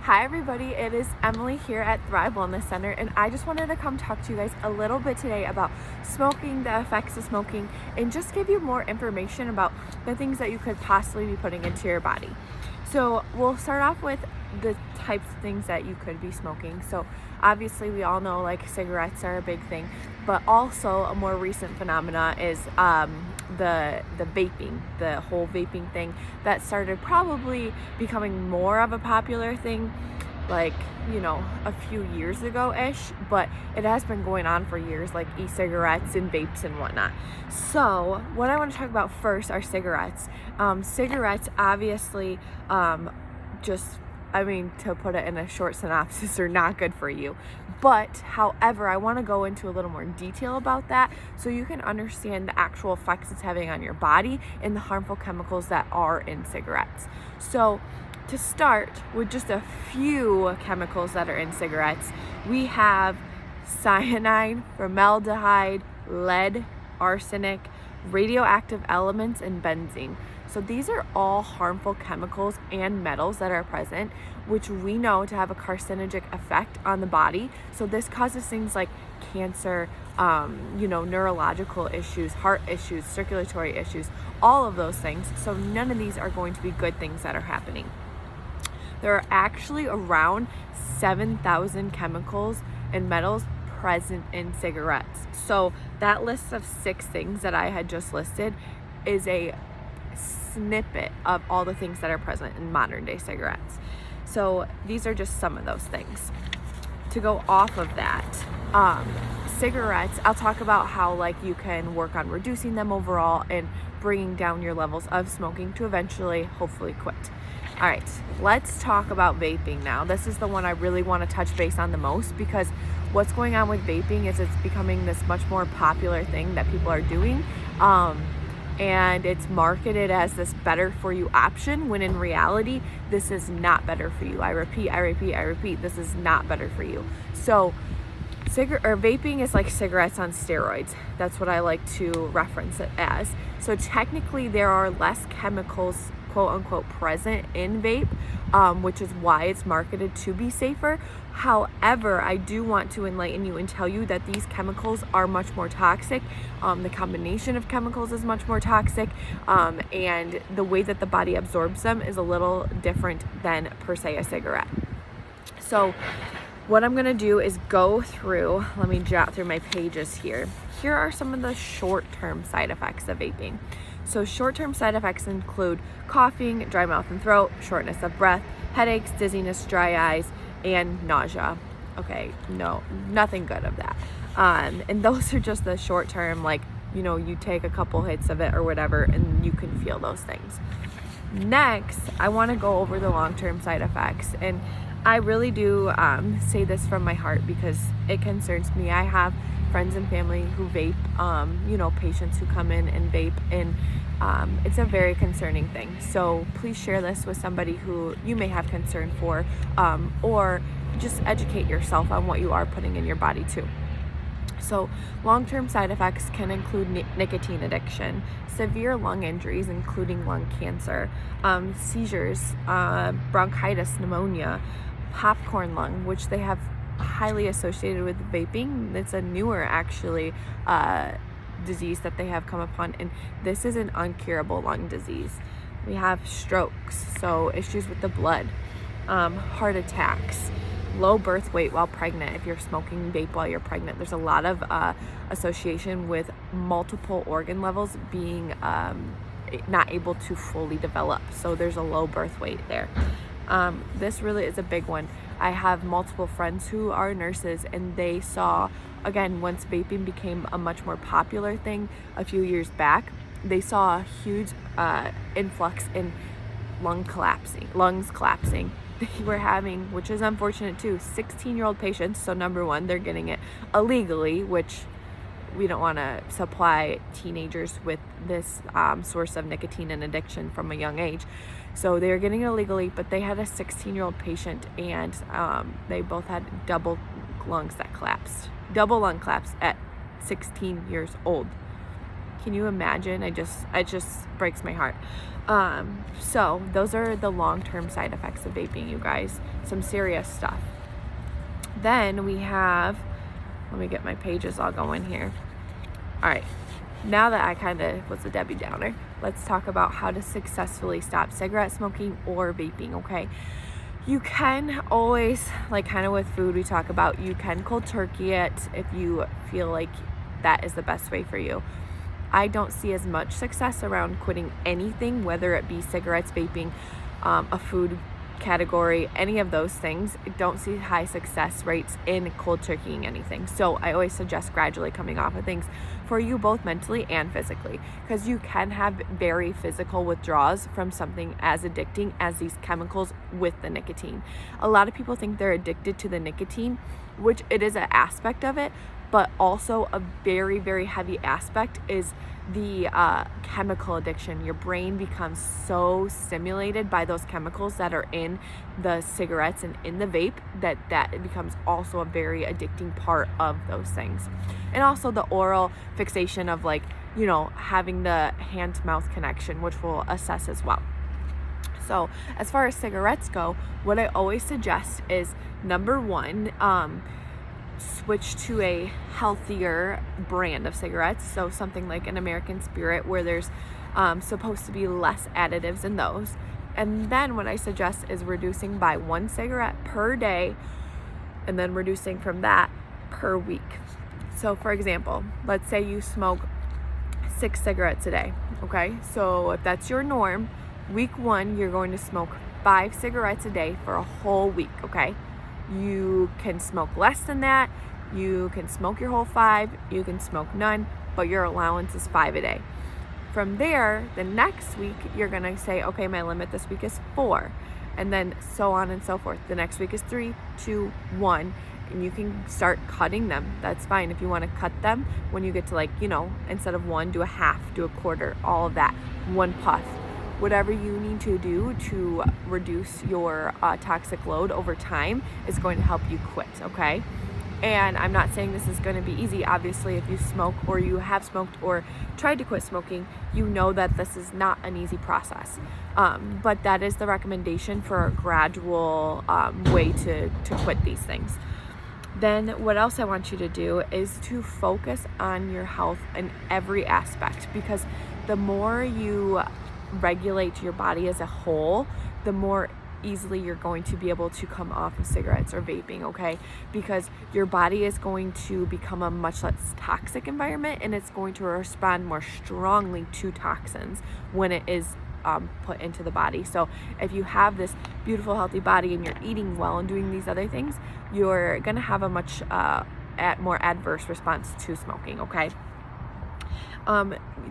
Hi everybody, it is Emily here at Thrive Wellness Center, and I just wanted to come talk to you guys a little bit today about smoking, the effects of smoking, and just give you more information about the things that you could possibly be putting into your body. So we'll start off with the types of things that you could be smoking. So obviously we all know like cigarettes are a big thing, but also a more recent phenomena is the vaping, the whole vaping thing that started probably becoming more of a popular thing like, a few years ago-ish, but it has been going on for years, like e-cigarettes and vapes and whatnot. So what I want to talk about first are cigarettes. Cigarettes obviously to put it in a short synopsis, are not good for you. But however, I want to go into a little more detail about that so you can understand the actual effects it's having on your body and the harmful chemicals that are in cigarettes. So to start with just a few chemicals that are in cigarettes, we have cyanide, formaldehyde, lead, arsenic, radioactive elements, and benzene. So these are all harmful chemicals and metals that are present, which we know to have a carcinogenic effect on the body. So this causes things like cancer, neurological issues, heart issues, circulatory issues, all of those things. So none of these are going to be good things that are happening. There are actually around 7,000 chemicals and metals present in cigarettes. So that list of 6 things that I had just listed is a snippet of all the things that are present in modern day cigarettes. So these are just some of those things. To go off of that, cigarettes, I'll talk about how you can work on reducing them overall and bringing down your levels of smoking to eventually hopefully quit. All right, let's talk about vaping now. This is the one I really want to touch base on the most, because what's going on with vaping is it's becoming this much more popular thing that people are doing. And it's marketed as this better for you option, when in reality, this is not better for you. I repeat, this is not better for you. So vaping is like cigarettes on steroids. That's what I like to reference it as. So technically there are less chemicals, quote unquote, present in vape, which is why it's marketed to be safer. However, I do want to enlighten you and tell you that these chemicals are much more toxic. The combination of chemicals is much more toxic, and the way that the body absorbs them is a little different than per se a cigarette. So what I'm gonna do is go through, let me jot through my pages here. Here are some of the short-term side effects of vaping. So short-term side effects include coughing, dry mouth and throat, shortness of breath, headaches, dizziness, dry eyes, and nausea. Okay, no, nothing good of that. And those are just the short-term, you take a couple hits of it or whatever, and you can feel those things. Next, I want to go over the long-term side effects, and I really do say this from my heart because it concerns me. I have friends and family who vape, patients who come in and vape, and it's a very concerning thing. So please share this with somebody who you may have concern for, or just educate yourself on what you are putting in your body too. So long-term side effects can include nicotine addiction, severe lung injuries, including lung cancer, seizures, bronchitis, pneumonia, popcorn lung, which they have highly associated with vaping. It's a newer actually disease that they have come upon, and this is an uncurable lung disease. We have strokes, so issues with the blood, heart attacks, low birth weight while pregnant. If you're smoking vape while you're pregnant, there's a lot of association with multiple organ levels being not able to fully develop, so there's a low birth weight there. This really is a big one. I have multiple friends who are nurses, and they saw, again, once vaping became a much more popular thing a few years back, they saw a huge influx in lungs collapsing. They were having, which is unfortunate too, 16-year-old patients. So number one, they're getting it illegally, which we don't want to supply teenagers with this source of nicotine and addiction from a young age. So they were getting it illegally, but they had a 16-year-old patient, and they both had double lung collapse at 16 years old. Can you imagine? It just breaks my heart. So those are the long-term side effects of vaping, you guys. Some serious stuff. Then we have, let me get my pages all going here. All right, now that I kind of was a Debbie Downer, let's talk about how to successfully stop cigarette smoking or vaping, okay? You can always, like kind of with food we talk about, you can cold turkey it if you feel like that is the best way for you. I don't see as much success around quitting anything, whether it be cigarettes, vaping, a food category, any of those things. I don't see high success rates in cold turkeying anything. So I always suggest gradually coming off of things for you, both mentally and physically, because you can have very physical withdrawals from something as addicting as these chemicals with the nicotine. A lot of people think they're addicted to the nicotine, which it is an aspect of it, but also a very, very heavy aspect is the chemical addiction. Your brain becomes so stimulated by those chemicals that are in the cigarettes and in the vape that it becomes also a very addicting part of those things. And also the oral fixation of, like, you know, having the hand-to-mouth connection, which we'll assess as well. So as far as cigarettes go, what I always suggest is, number one, switch to a healthier brand of cigarettes. So something like an American Spirit, where there's supposed to be less additives in those. And then what I suggest is reducing by 1 cigarette per day, and then reducing from that per week. So for example, let's say you smoke 6 cigarettes a day, okay? So if that's your norm, week 1, you're going to smoke 5 cigarettes a day for a whole week, okay? You can smoke less than that, you can smoke your whole 5, you can smoke none, but your allowance is 5 a day. From there, the next week, you're gonna say, okay, my limit this week is 4, and then so on and so forth. The next week is 3, 2, 1, and you can start cutting them. That's fine. If you wanna cut them, when you get to, like, you know, instead of 1, do a half, do a quarter, all of that, 1 puff. Whatever you need to do to reduce your toxic load over time is going to help you quit, okay? And I'm not saying this is going to be easy. Obviously, if you smoke or you have smoked or tried to quit smoking, you know that this is not an easy process. But that is the recommendation for a gradual way to quit these things. Then what else I want you to do is to focus on your health in every aspect, because the more you regulate your body as a whole, the more easily you're going to be able to come off of cigarettes or vaping, okay? Because your body is going to become a much less toxic environment, and it's going to respond more strongly to toxins when it is put into the body. So if you have this beautiful, healthy body and you're eating well and doing these other things, you're gonna have a much more adverse response to smoking, okay?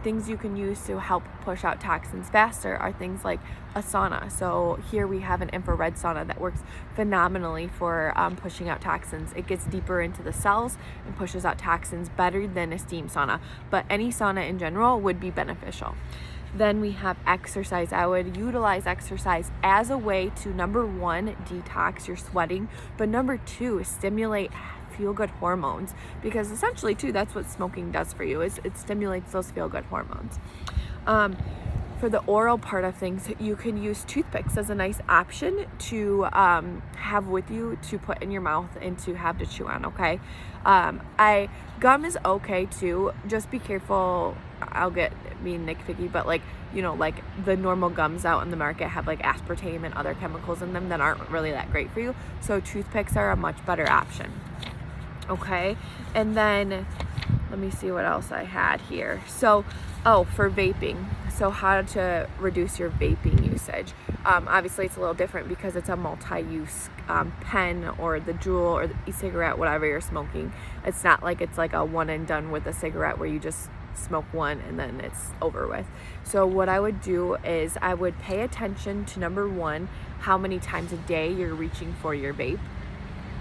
Things you can use to help push out toxins faster are things like a sauna. So here we have an infrared sauna that works phenomenally for pushing out toxins. It gets deeper into the cells and pushes out toxins better than a steam sauna, but any sauna in general would be beneficial. Then we have exercise. I would utilize exercise as a way to, number 1, detox your sweating, but number 2, stimulate feel-good hormones, because essentially too, that's what smoking does for you, is it stimulates those feel-good hormones. For the oral part of things, you can use toothpicks as a nice option to have with you to put in your mouth and to have to chew on, okay? Gum is okay too, just be careful. I'll get being nitpicky, but like, you know, like the normal gums out in the market have like aspartame and other chemicals in them that aren't really that great for you, so toothpicks are a much better option. Okay, and then let me see what else I had here. So, for vaping, so how to reduce your vaping usage. Obviously it's a little different because it's a multi-use pen or the Juul or the e-cigarette, whatever you're smoking. It's not like it's like a one and done with a cigarette where you just smoke one and then it's over with. So what I would do is I would pay attention to, number 1, how many times a day you're reaching for your vape.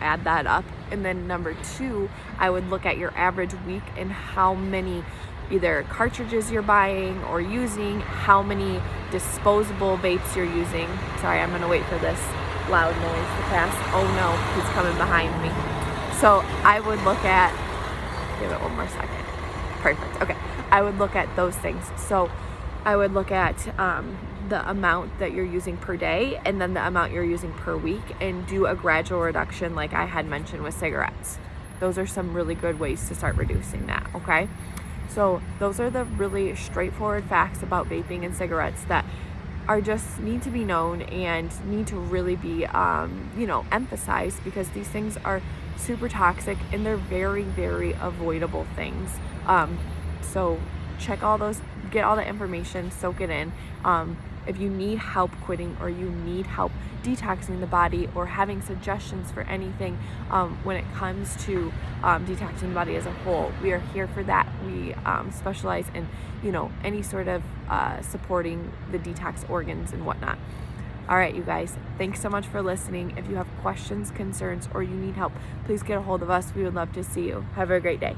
Add that up. And then number 2, I would look at your average week and how many either cartridges you're buying or using, how many disposable vapes you're using. Sorry, I'm gonna wait for this loud noise to pass. Oh no, he's coming behind me. So I would look at, give it one more second. Perfect. Okay. I would look at those things. So I would look at the amount that you're using per day and then the amount you're using per week, and do a gradual reduction like I had mentioned with cigarettes. Those are some really good ways to start reducing that, okay? So those are the really straightforward facts about vaping and cigarettes that are just need to be known and need to really be, emphasized, because these things are super toxic and they're very, very avoidable things. So check all those, get all the information, soak it in. If you need help quitting, or you need help detoxing the body, or having suggestions for anything when it comes to detoxing the body as a whole, we are here for that. We specialize in, any sort of supporting the detox organs and whatnot. All right, you guys, thanks so much for listening. If you have questions, concerns, or you need help, please get a hold of us. We would love to see you. Have a great day.